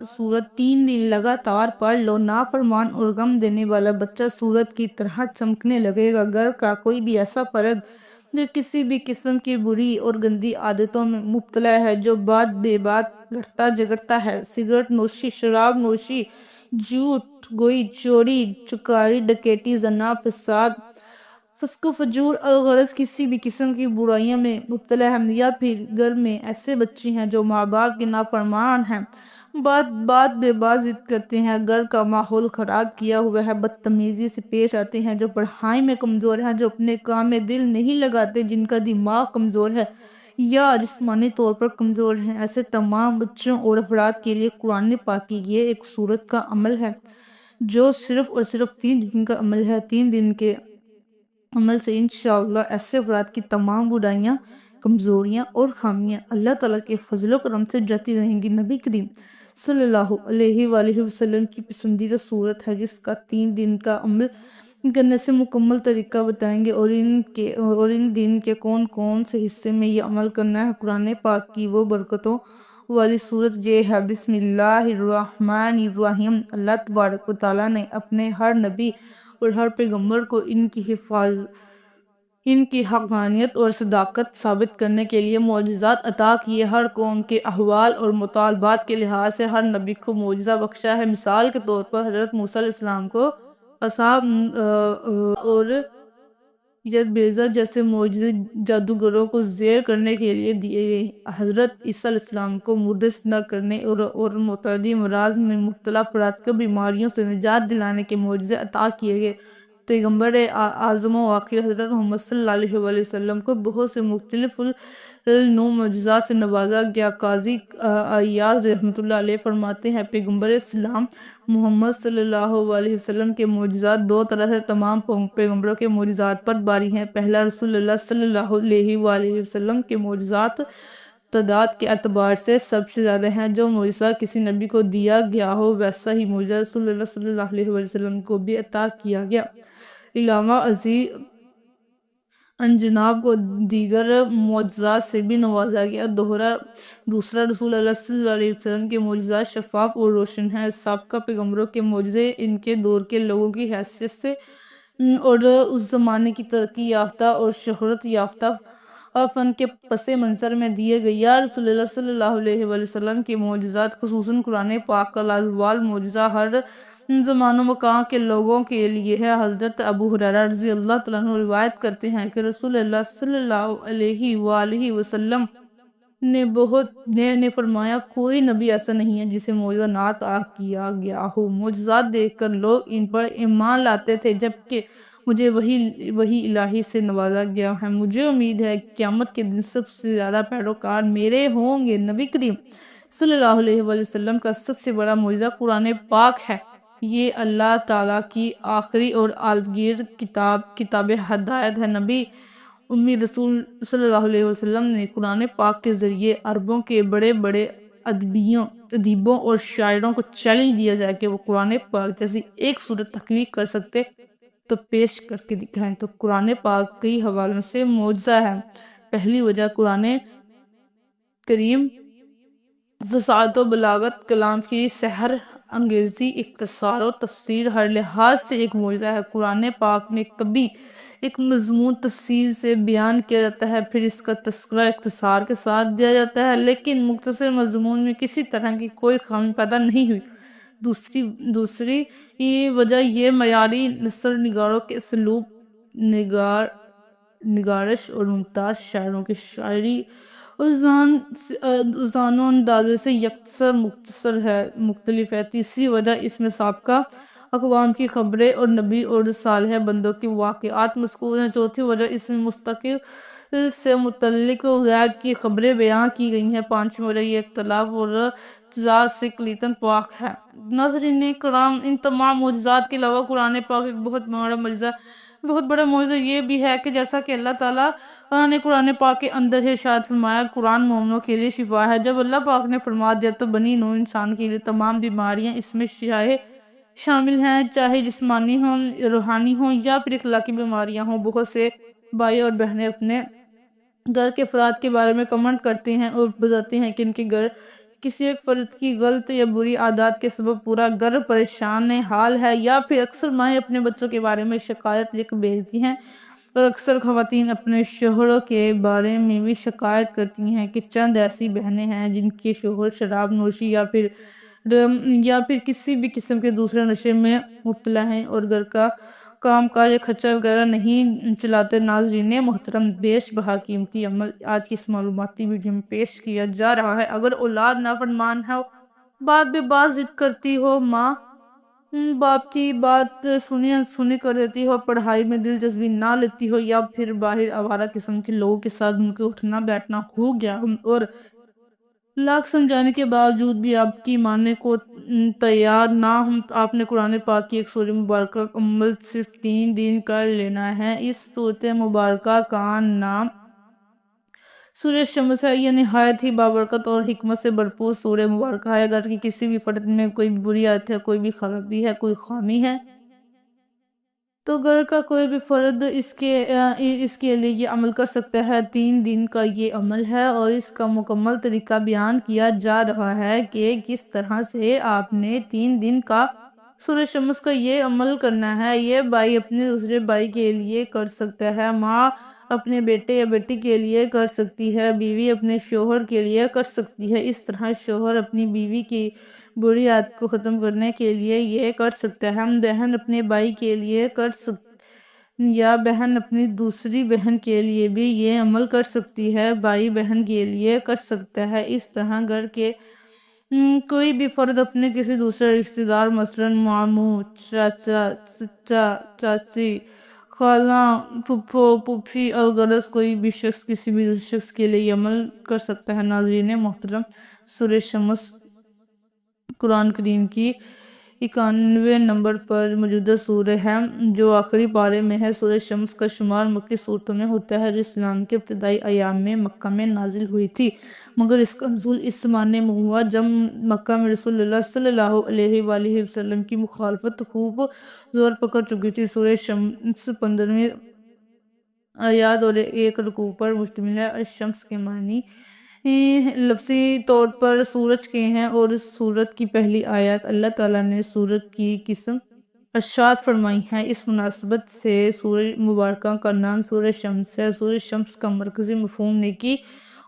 سورت 3 دن لگاتار پڑھ لو، نافرمان اور غم دینے والا بچہ سورت کی طرح چمکنے لگے گا۔ گھر کا کوئی بھی ایسا فرد جو کسی بھی قسم کی بری اور گندی عادتوں میں مبتلا ہے، جو بات بے بات لڑتا جھگڑتا ہے، سگریٹ نوشی، شراب نوشی، جھوٹ گوئی، چوری چکاری، ڈکیتی، زنا، فساد، فسق و فجور، الغرض کسی بھی قسم کی برائیوں میں مبتلا ہے، یا پھر گھر میں ایسے بچے ہیں جو ماں باپ کے نافرمان ہیں، بات بے بات ضد کرتے ہیں، گھر کا ماحول خراب کیا ہوا ہے، بدتمیزی سے پیش آتے ہیں، جو پڑھائی میں کمزور ہیں، جو اپنے کام میں دل نہیں لگاتے، جن کا دماغ کمزور ہے یا جسمانی طور پر کمزور ہیں، ایسے تمام بچوں اور افراد کے لیے قرآن پاک کی یہ ایک سورت کا عمل ہے جو صرف اور صرف 3 دن کا عمل ہے۔ 3 دن کے عمل سے انشاءاللہ ایسے افراد کی تمام برائیاں، کمزوریاں اور خامیاں اللہ تعالیٰ کے فضل و کرم سے جاتی رہیں گی۔ نبی کریم صلی اللہ علیہ وآلہ وسلم کی پسندیدہ صورت ہے، جس کا 3 دن کا عمل کرنے سے مکمل طریقہ بتائیں گے، اور ان دن کے کون کون سے حصے میں یہ عمل کرنا ہے۔ قرآن پاک کی وہ برکتوں والی صورت یہ ہے۔ بسم اللہ الرحمن الرحیم۔ اللہ تبارک و تعالیٰ نے اپنے ہر نبی اور ہر پیغمبر کو ان کی حقانیت اور صداقت ثابت کرنے کے لیے معجزات عطا کیے۔ ہر قوم کے احوال اور مطالبات کے لحاظ سے ہر نبی کو معجزہ بخشا ہے۔ مثال کے طور پر حضرت موسیٰ علیہ السلام کو اصحاب اور یدبیزہ جیسے معجزے جادوگروں کو زیر کرنے کے لیے دیے گئے۔ حضرت عیسیٰ علیہ السلام کو مردے زندہ کرنے اور متعدی امراض میں مبتلا افراد کو بیماریوں سے نجات دلانے کے معجزے عطا کیے گئے۔ پیغمبر اعظم و آخر حضرت محمد صلی اللہ علیہ وآلہ وسلم کو بہت سے مختلف النوع معجزات سے نوازا گیا۔ قاضی عیاض رحمۃ اللہ علیہ فرماتے ہیں، پیغمبر اسلام محمد صلی اللہ علیہ وسلم کے معجزات 2 طرح سے تمام پیغمبروں کے معجزات پر باری ہیں۔ پہلا، رسول اللہ صلی اللہ علیہ وآلہ وسلم کے معجزات تعداد کے اعتبار سے سب سے زیادہ ہیں۔ جو معجزہ کسی نبی کو دیا گیا ہو، ویسا ہی معجزہ رسول اللہ صلی اللہ علیہ وآلہ وسلم کو بھی عطا کیا گیا۔ علامہ عزیز ان جناب کو دیگر معجزات سے بھی نوازا گیا۔ دوسرا، رسول اللہ صلی اللہ علیہ وسلم کے معجزات شفاف اور روشن ہیں۔ سابقہ پیغمبروں کے معجزے ان کے دور کے لوگوں کی حیثیت سے اور اس زمانے کی ترقی یافتہ اور شہرت یافتہ فن کے پس منظر میں دیے گئے۔ یا رسول اللہ صلی اللہ علیہ وآلہ وسلم کے معجزات، خصوصاً قرآن پاک کا لازوال معجزہ، ہر زمان و مکان کے لوگوں کے لیے ہے۔ حضرت ابو ہریرہ رضی اللہ تعالیٰ عنہ روایت کرتے ہیں کہ رسول اللہ صلی اللہ علیہ وآلہ وسلم نے فرمایا، کوئی نبی ایسا نہیں ہے جسے معجزہ نہ عطا کیا گیا ہو۔ معجزات دیکھ کر لوگ ان پر ایمان لاتے تھے، جبکہ مجھے وحی الہی سے نوازا گیا ہے۔ مجھے امید ہے کہ قیامت کے دن سب سے زیادہ پیروکار میرے ہوں گے۔ نبی کریم صلی اللہ علیہ وآلہ وسلم کا سب سے بڑا معجزہ قرآن پاک ہے۔ یہ اللہ تعالیٰ کی آخری اور عالمگیر کتاب ہدایت ہے۔ نبی امی رسول صلی اللہ علیہ وسلم نے قرآن پاک کے ذریعے عربوں کے بڑے بڑے ادیبوں اور شاعروں کو چیلنج دیا جائے کہ وہ قرآن پاک جیسی ایک سورت تخلیق کر سکتے تو پیش کر کے دکھائیں۔ تو قرآن پاک کئی حوالوں سے معجزہ ہے۔ پہلی وجہ، قرآن کریم فصاحت و بلاغت، کلام کی سحر انگیزی، اختصار و تفسیر ہر لحاظ سے ایک معجزہ ہے۔ قرآن پاک میں کبھی ایک مضمون تفصیل سے بیان کیا جاتا ہے، پھر اس کا تذکرہ اختصار کے ساتھ دیا جاتا ہے، لیکن مختصر مضمون میں کسی طرح کی کوئی خامی پیدا نہیں ہوئی۔ دوسری وجہ یہ معیاری نثر نگاروں کے اسلوب، نگارش اور ممتاز شاعروں کی شاعری اور زان و اندازے سے یکسر مختلف ہے۔ تیسری وجہ، اس میں سابقہ اقوام کی خبریں اور نبی اور صالح بندوں کی واقعات مذکور ہیں۔ چوتھی وجہ، اس میں مستقبل سے متعلق غیب کی خبریں بیان کی گئی ہیں۔ پانچویں وجہ، یہ اختلاف اور تضاد سے کلیتاً پاک ہے۔ ناظرین کرام، ان تمام معجزات کے علاوہ قرآن پاک ایک بہت بڑا معجزہ یہ بھی ہے کہ جیسا کہ اللہ تعالیٰ نے قرآن پاک کے اندر ارشاد فرمایا، قرآن مومنوں کے لیے شفا ہے۔ جب اللہ پاک نے فرما دیا تو بنی نوع انسان کے لیے تمام بیماریاں اس میں شامل ہیں، چاہے جسمانی ہوں، روحانی ہوں یا پھر اخلاقی بیماریاں ہوں۔ بہت سے بھائی اور بہنیں اپنے گھر کے افراد کے بارے میں کمنٹ کرتے ہیں اور بتاتے ہیں کہ ان کے گھر کسی ایک فرد کی غلط یا بری عادات کے سبب پورا گھر پریشان حال ہے، یا پھر اکثر مائیں اپنے بچوں کے بارے میں شکایت لکھ بھیجتی ہیں، اور اکثر خواتین اپنے شوہروں کے بارے میں بھی شکایت کرتی ہیں کہ چند ایسی بہنیں ہیں جن کے شوہر شراب نوشی یا پھر کسی بھی قسم کے دوسرے نشے میں مبتلا ہیں اور گھر کا کام کاج یا خرچہ وغیرہ نہیں چلاتے۔ ناظرین محترم، بیش بہا قیمتی عمل آج کی اس معلوماتی ویڈیو میں پیش کیا جا رہا ہے۔ اگر اولاد نافرمان ہو، بات بے بات ضد کرتی ہو، ماں باپ کی بات سنی کر دیتی ہو، پڑھائی میں دلچسپی نہ لیتی ہو، یا پھر باہر آوارہ قسم کے لوگوں کے ساتھ ان کے اٹھنا بیٹھنا ہو گیا اور لاکھ سمجھانے کے باوجود بھی آپ کی ماننے کو تیار نہ ہم، تو آپ نے قرآن پاک کی ایک سورہ مبارکہ کا عمل صرف 3 دن کر لینا ہے۔ اس سورۃ مبارکہ کا نام سورہ شمس ہے۔ یہ نہایت ہی بابرکت اور حکمت سے بھرپور سورہ مبارکہ ہے۔ اگر کسی بھی فرد میں کوئی بھی بری عادت ہے، کوئی بھی خرابی ہے، کوئی خامی ہے، تو گھر کا کوئی بھی فرد اس کے لیے یہ عمل کر سکتا ہے۔ 3 دن کا یہ عمل ہے اور اس کا مکمل طریقہ بیان کیا جا رہا ہے کہ کس طرح سے آپ نے 3 دن کا سورہ شمس کا یہ عمل کرنا ہے۔ یہ بھائی اپنے دوسرے بھائی کے لیے کر سکتا ہے، ماں اپنے بیٹے یا بیٹی کے لیے کر سکتی ہے، بیوی اپنے شوہر کے لیے کر سکتی ہے۔ اس طرح شوہر اپنی بیوی کی بری عادت کو ختم کرنے کے لیے یہ کر سکتا ہے، بہن اپنے بھائی کے لیے کر سکتی، یا بہن اپنی دوسری بہن کے لیے بھی یہ عمل کر سکتی ہے، بھائی بہن کے لیے کر سکتا ہے۔ اس طرح گھر کے کوئی بھی فرد اپنے کسی دوسرے رشتہ دار، مثلاً ماموں، چاچا، چاچی، خالہ، پھپھو، پھوپھی، الغرض کوئی بھی شخص کسی بھی دوسرے شخص کے لیے یہ عمل کر سکتا ہے۔ ناظرین محترم، سورہ شمس قرآن کریم کی 91 نمبر پر موجودہ سورہ ہے جو آخری پارے میں ہے۔ سورہ شمس کا شمار مکی سورتوں میں ہوتا ہے جو اسلام کے ابتدائی ایام میں مکہ میں نازل ہوئی تھی، مگر اس کا نزول اس زمانے میں ہوا جب مکہ میں رسول اللہ صلی اللہ علیہ وآلہ وسلم کی مخالفت خوب زور پکڑ چکی تھی۔ سورہ شمس 15 آیات اور 1 رکوع پر مشتمل ہے۔ الشمس کے معنی لفظی طور پر سورج کے ہیں، اور اس سورت کی پہلی آیات اللہ تعالیٰ نے سورت کی قسم ارشاد فرمائی ہیں۔ اس مناسبت سے سورہ مبارکہ کا نام سورہ شمس ہے۔ سورہ شمس کا مرکزی مفہوم نیکی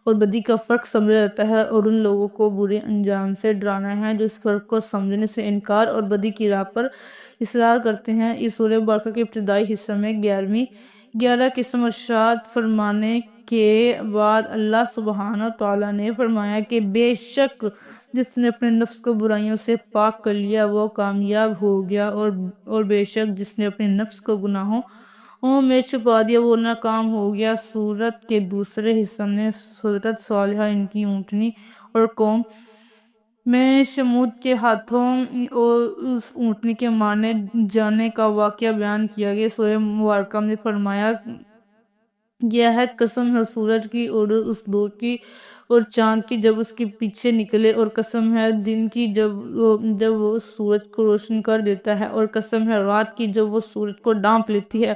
اور بدی کا فرق سمجھا جاتا ہے اور ان لوگوں کو برے انجام سے ڈرانا ہے جو اس فرق کو سمجھنے سے انکار اور بدی کی راہ پر اصرار کرتے ہیں۔ اس سورہ مبارکہ کے ابتدائی حصہ میں 11 قسم ارشاد فرمانے کے بعد اللہ سبحانہ وتعالیٰ نے فرمایا کہ بے شک جس نے اپنے نفس کو برائیوں سے پاک کر لیا وہ کامیاب ہو گیا، اور بے شک جس نے اپنے نفس کو گناہوں میں چھپا دیا وہ ناکام ہو گیا۔ سورت کے دوسرے حصہ میں حضرت صالحہ، ان کی اونٹنی اور قوم میں شمود کے ہاتھوں اور اس اونٹنی کے مارنے جانے کا واقعہ بیان کیا گیا۔ سورہ مبارکہ میں فرمایا گیا ہے قسم ہے سورج کی اور اس دور کی اور چاند کی جب اس کے پیچھے نکلے، اور قسم ہے دن کی جب وہ سورج کو روشن کر دیتا ہے، اور قسم ہے رات کی جب وہ سورج کو ڈھانپ لیتی ہے،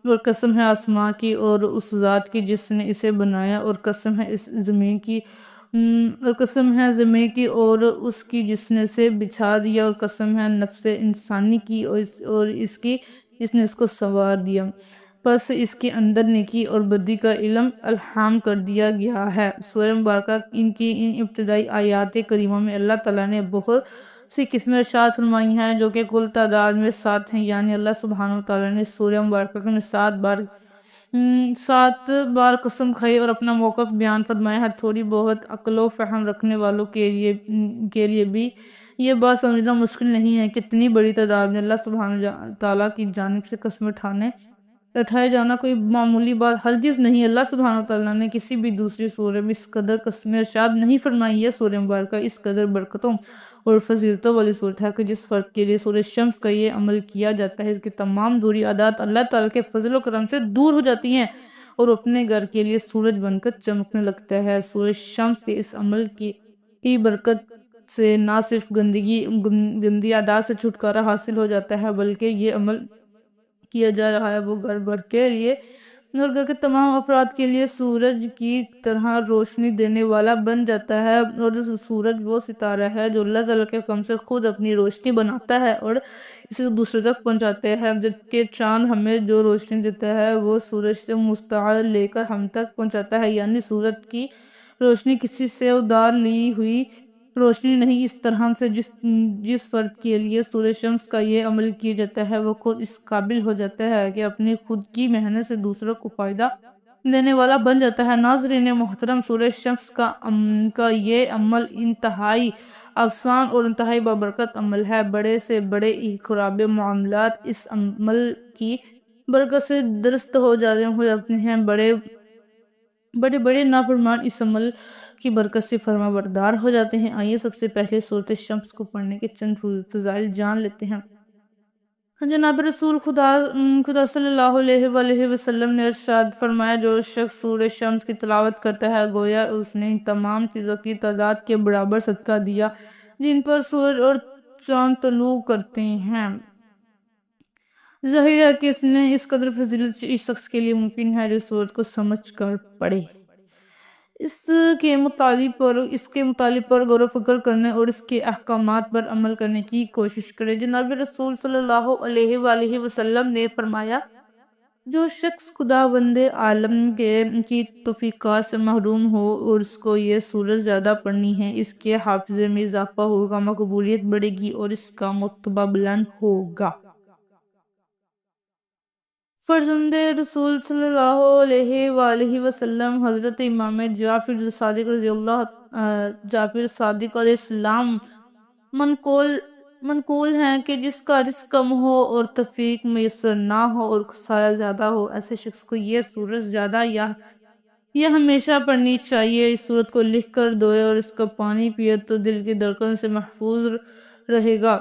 اور قسم ہے آسمان کی اور اس ذات کی جس نے اسے بنایا، اور قسم ہے اس زمین کی اور قسم ہے زمین کی اور اس کی جس نے اسے بچھا دیا، اور قسم ہے نفس انسانی کی اور اس کی جس نے اس کو سنوار دیا، پس اس کے اندر نیکی اور بدی کا علم الہام کر دیا گیا ہے۔ سورہ مبارکہ ان ابتدائی آیات کریمہ میں اللہ تعالیٰ نے بہت سی قسمیں ارشاد فرمائی ہیں جو کہ کل تعداد میں 7 ہیں، یعنی اللہ سبحانہ وتعالیٰ نے سورہ مبارکہ میں 7 بار قسم کھائی اور اپنا موقف بیان فرمایا ہے۔ تھوڑی بہت عقل و فہم رکھنے والوں کے لیے بھی یہ بات سمجھنا مشکل نہیں ہے کہ اتنی بڑی تعداد میں اللہ سبحانہ تعالیٰ کی جانب سے قسم اٹھائے جانا کوئی معمولی بات ہرگز نہیں۔ اللہ سبحانہ تعالیٰ نے کسی بھی دوسری سورہ میں اس قدر قسمیں ارشاد نہیں فرمائی۔ یہ سورہ مبارکہ اس قدر برکتوں اور فضیلتوں والی سورت ہے کہ جس فرد کے لیے سورہ شمس کا یہ عمل کیا جاتا ہے اس کی تمام بری عادات اللہ تعالیٰ کے فضل و کرم سے دور ہو جاتی ہیں اور اپنے گھر کے لیے سورج بن کر چمکنے لگتا ہے۔ سورہ شمس کے اس عمل کی برکت سے نہ صرف گندی عادات سے چھٹکارا حاصل ہو جاتا ہے بلکہ یہ عمل کیا جا رہا ہے وہ گھر بھر کے لیے اور گھر کے تمام افراد کے لیے سورج کی طرح روشنی دینے والا بن جاتا ہے، اور سورج وہ ستارہ ہے جو اللہ تعالیٰ کے حکم سے خود اپنی روشنی بناتا ہے اور اسے دوسرے تک پہنچاتے ہیں، جبکہ چاند ہمیں جو روشنی دیتا ہے وہ سورج سے مستعار لے کر ہم تک پہنچاتا ہے، یعنی سورج کی روشنی کسی سے ادھار لی ہوئی روشنی نہیں۔ اس طرح سے جس فرد کے لیے سورج شمس کا یہ عمل کیا جاتا ہے وہ خود اس قابل ہو جاتا ہے کہ اپنی خود کی محنت سے دوسروں کو فائدہ دینے والا بن جاتا ہے۔ ناظرین محترم، سورج شمس کا یہ عمل انتہائی آسان اور انتہائی بابرکت عمل ہے۔ بڑے سے بڑے خراب معاملات اس عمل کی برکت سے درست ہو جاتے ہیں، بڑے بڑے نافرمان اس عمل کی برکت سے فرما بردار ہو جاتے ہیں۔ آئیے سب سے پہلے سورۃ شمس کو پڑھنے کے چند فضائل جان لیتے ہیں۔ جناب رسول خدا صلی اللہ علیہ وآلہ وسلم نے ارشاد فرمایا، جو شخص سورۃ شمس کی تلاوت کرتا ہے گویا اس نے ان تمام چیزوں کی تعداد کے برابر صدقہ دیا جن پر سورج اور چاند طلوع کرتے ہیں۔ ظاہر ہے کہ اس قدر فضیلت اس شخص کے لیے ممکن ہے جو سورج کو سمجھ کر پڑھے، اس کے مطالب پر غور و فکر کرنے اور اس کے احکامات پر عمل کرنے کی کوشش کرے۔ جناب رسول صلی اللہ علیہ وآلہ وسلم نے فرمایا، جو شخص خداوند عالم کی توفیقات سے محروم ہو اور اس کو یہ سورت زیادہ پڑھنی ہے، اس کے حافظے میں اضافہ ہوگا، مقبولیت بڑھے گی اور اس کا مرتبہ بلند ہوگا۔ فرزند رسول صلی اللہ علیہ وآلہ وسلم حضرت امام جعفر صادق علیہ السلام منقول ہیں کہ جس کا رزق کم ہو اور توفیق میسر نہ ہو اور خسارہ زیادہ ہو، ایسے شخص کو یہ سورت زیادہ یا ہمیشہ پڑھنی چاہیے۔ اس سورت کو لکھ کر دھوئے اور اس کا پانی پیے تو دل کی دھڑکن سے محفوظ رہے گا۔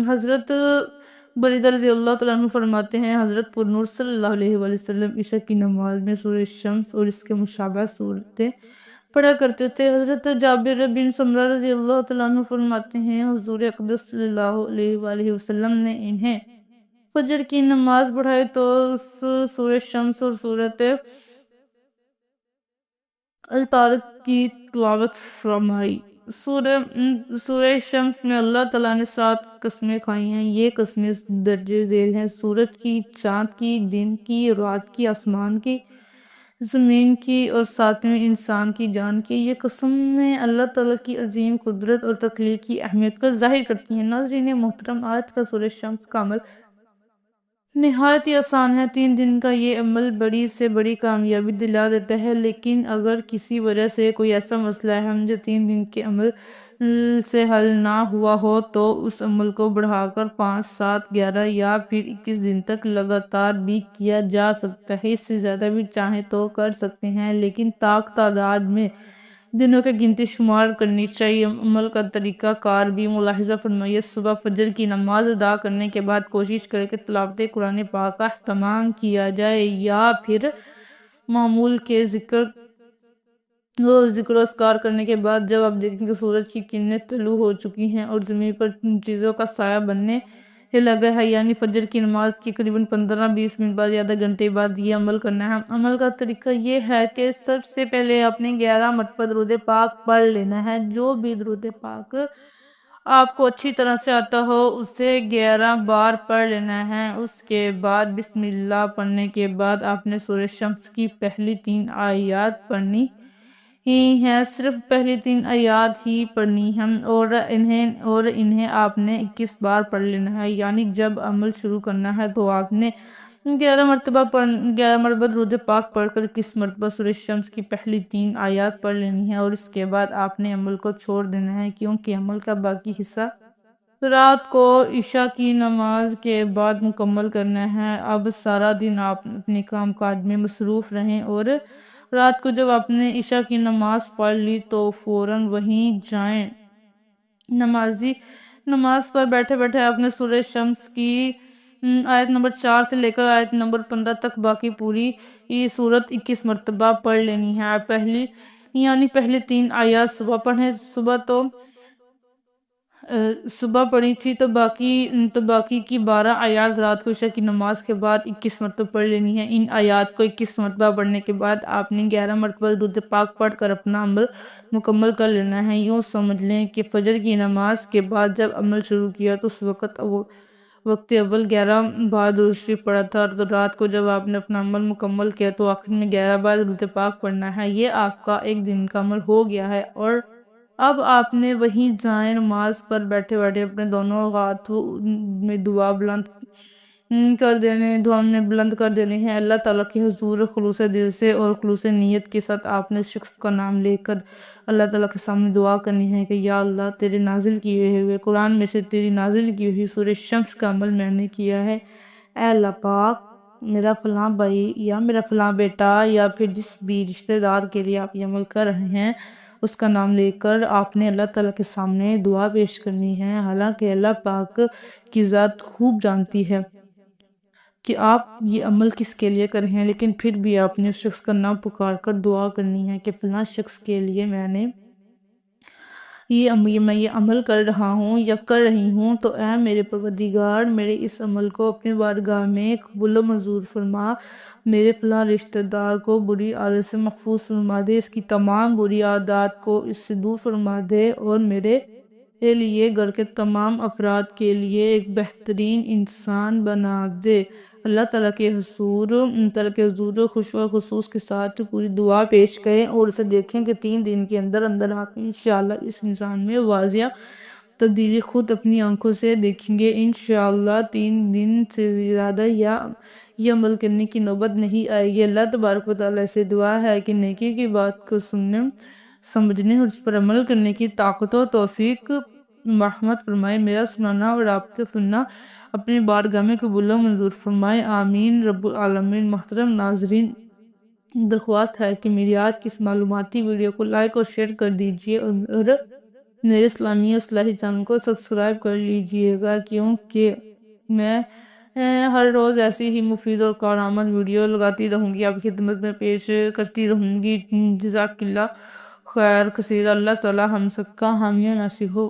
حضرت بریدہ رضی اللہ تعالیٰ عنہ فرماتے ہیں، حضرت پر نور صلی اللہ علیہ وآلہ وسلم عشاء کی نماز میں سورۃ شمس اور اس کے مشابہ صورتیں پڑھا کرتے تھے۔ حضرت جابر بن سمرہ رضی اللہ تعالیٰ عنہ فرماتے ہیں، حضور اقدس صلی اللہ علیہ وآلہ وسلم نے انہیں فجر کی نماز پڑھائی تو سورۃ شمس اور سورۃ الطارق کی تلاوت فرمائی۔ سورہ شمس میں اللہ تعالیٰ نے 7 قسمیں کھائی ہیں۔ یہ قسمیں درجہ ذیل ہیں: سورج کی، چاند کی، دن کی، رات کی، آسمان کی، زمین کی اور 7ویں انسان کی جان کی۔ یہ قسمیں اللہ تعالیٰ کی عظیم قدرت اور تخلیق کی اہمیت کو ظاہر کرتی ہیں۔ ناظرین محترم، آج کا سورۃ شمس کا عمل نہایت ہی آسان ہے۔ 3 دن کا یہ عمل بڑی سے بڑی کامیابی دلا دیتا ہے، لیکن اگر کسی وجہ سے کوئی ایسا مسئلہ ہے جو 3 دن کے عمل سے حل نہ ہوا ہو تو اس عمل کو بڑھا کر 5، 7، 11 یا پھر 21 دن تک لگاتار بھی کیا جا سکتا ہے۔ اس سے زیادہ بھی چاہیں تو کر سکتے ہیں، لیکن تعداد میں دنوں کی گنتی شمار کرنی چاہیے۔ عمل کا طریقہ کار بھی ملاحظہ فرمائیے۔ صبح فجر کی نماز ادا کرنے کے بعد کوشش کریں کہ تلاوت قرآن پاک کا اہتمام کیا جائے، یا پھر معمول کے ذکر و اذکار کرنے کے بعد جب آپ دیکھیں کہ سورج کی کرنیں طلوع ہو چکی ہیں اور زمین پر چیزوں کا سایہ بننے لگا ہے، یعنی فجر کی نماز کی قریباً 15-20 منٹ بعد یا آدھا گھنٹے بعد یہ عمل کرنا ہے۔ عمل کا طریقہ یہ ہے کہ سب سے پہلے آپ نے 11 مرتبہ درود پاک پڑھ لینا ہے۔ جو بھی درود پاک آپ کو اچھی طرح سے آتا ہو اسے 11 بار پڑھ لینا ہے۔ اس کے بعد بسم اللہ پڑھنے کے بعد آپ نے سورۃ شمس کی پہلی 3 آیات پڑھنی ہیں، صرف پہلی 3 آیات ہی پڑھنی ہیں، اور انہیں آپ نے 21 بار پڑھ لینا ہے۔ یعنی جب عمل شروع کرنا ہے تو آپ نے 11 مرتبہ درود پاک پڑھ کر 21 مرتبہ سورۃ شمس کی پہلی 3 آیات پڑھ لینی ہے، اور اس کے بعد آپ نے عمل کو چھوڑ دینا ہے، کیونکہ عمل کا باقی حصہ رات کو عشاء کی نماز کے بعد مکمل کرنا ہے۔ اب سارا دن آپ اپنے کام کاج میں مصروف رہیں، اور رات کو جب آپ نے عشاء کی نماز پڑھ لی تو فوراً وہیں جائیں۔ نماز پر بیٹھے بیٹھے آپ نے سورۃ شمس کی آیت نمبر 4 سے لے کر آیت نمبر 15 تک باقی پوری سورت 21 مرتبہ پڑھ لینی ہے۔ پہلی 3 آیات صبح پڑھیں۔ صبح تو صبح پڑھی تھی تو باقی کی 12 آیات رات کو عشاء کی نماز کے بعد 21 مرتبہ پڑھ لینی ہے۔ ان آیات کو 21 مرتبہ پڑھنے کے بعد آپ نے 11 مرتبہ درود پاک پڑھ کر اپنا عمل مکمل کر لینا ہے۔ یوں سمجھ لیں کہ فجر کی نماز کے بعد جب عمل شروع کیا تو اس وقت اول 11 بار درود شریف پڑھا تھا، اور رات کو جب آپ نے اپنا عمل مکمل کیا تو آخر میں 11 بار درود پاک پڑھنا ہے۔ یہ آپ کا ایک دن کا عمل ہو گیا ہے، اور اب آپ نے وہیں جائیں نماز پر بیٹھے بیٹھے اپنے دونوں ہاتھوں میں دعا میں بلند کر دینے ہیں۔ اللہ تعالیٰ کے حضور خلوص دل سے اور خلوص نیت کے ساتھ آپ نے اس شخص کا نام لے کر اللہ تعالیٰ کے سامنے دعا کرنی ہے کہ یا اللہ، تیرے نازل کیے ہوئے قرآن میں سے تیری نازل کی ہوئی سورہ شمس کا عمل میں نے کیا ہے۔ اے اللہ پاک، میرا فلاں بھائی یا میرا فلاں بیٹا یا پھر جس بھی رشتہ دار کے لیے آپ یہ عمل کر رہے ہیں، اس کا نام لے کر آپ نے اللہ تعالیٰ کے سامنے دعا پیش کرنی ہے۔ حالانکہ اللہ پاک کی ذات خوب جانتی ہے کہ آپ یہ عمل کس کے لیے کر رہے ہیں، لیکن پھر بھی آپ نے اس شخص کا نام پکار کر دعا کرنی ہے کہ فلاں شخص کے لیے میں یہ عمل کر رہا ہوں یا کر رہی ہوں، تو اے میرے پروردگار، میرے اس عمل کو اپنے بارگاہ میں قبول و منظور فرما۔ میرے فلاں رشتہ دار کو بری عادت سے محفوظ فرما دے، اس کی تمام بری عادات کو اس سے دور فرما دے، اور میرے لیے گھر کے تمام افراد کے لیے ایک بہترین انسان بنا دے۔ اللہ تعالیٰ کے حضور خوش و خصوص کے ساتھ پوری دعا پیش کریں، اور اسے دیکھیں کہ 3 دن کے اندر آپ انشاءاللہ اس انسان میں واضح تبدیلی خود اپنی آنکھوں سے دیکھیں گے۔ انشاءاللہ 3 دن سے زیادہ یہ عمل کرنے کی نوبت نہیں آئے گی۔ اللہ تبارک و تعالیٰ سے دعا ہے کہ نیکی کی بات کو سننے، سمجھنے اور اس پر عمل کرنے کی طاقت و توفیق مرحمت فرمائے۔ میرا سنانا اور آپ کا سننا اپنی بارگاہ میں قبول و منظور فرمائے، آمین رب العالمین۔ محترم ناظرین، درخواست ہے کہ میری آج کی اس معلوماتی ویڈیو کو لائک اور شیئر کر دیجئے، اور میرے اسلامی اصلاحی چینل کو سبسکرائب کر لیجئے گا، کیونکہ میں ہر روز ایسی ہی مفید اور کارآمد ویڈیو لگاتی رہوں گی، آپ کی خدمت میں پیش کرتی رہوں گی۔ جزاک اللہ خیر کثیر۔ اللہ تعالیٰ ہم سب کا حامی و ناصر ہو۔